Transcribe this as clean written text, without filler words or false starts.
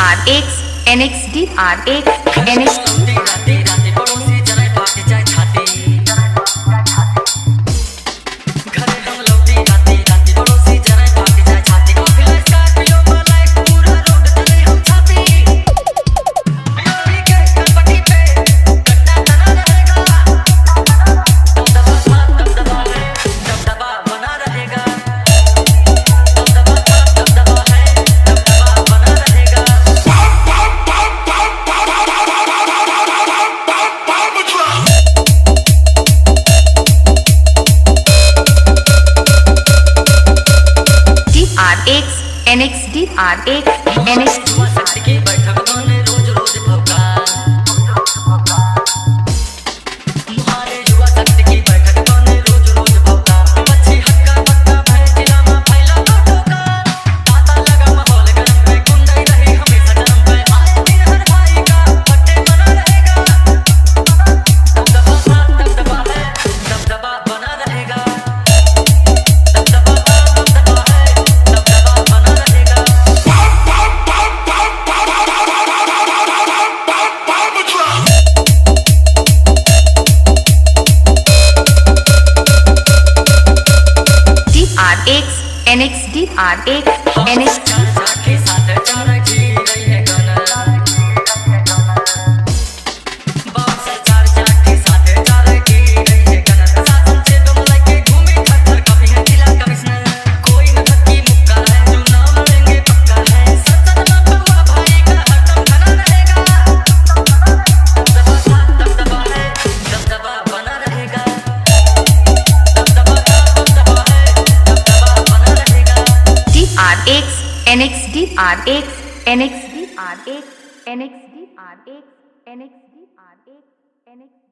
DRX NXD RX NXD NXD RX NXD की बैठक में रोज रोज भौका तुम्हारे युवा शक्ति की बैठक में रोज रोज भौका बच्ची हक्का बक्का भय जिला में फैला टोका ताता लगा माहौल गरम पे गुंडाई रही हमेशा जन्म पे आए दिन हर भाई का बर्थडे मना रहेगा दबदबा है दबदबा बना रहेगा NXD RX NXD के साथ जाना जी रही है गाना बाप सरकार के साथ जा रही है गाना शासन से तुम लेके घूमे खतर काफी है जिला कमिश्नर कोई न थकी मुक्का है जो नाम लेंगे पक्का है सतत बाबा भाई का हरदम बना रहेगा दबदबा है दबदबा बना रहेगा RX NXD RX NXD RX NXD RX NXD RX NXD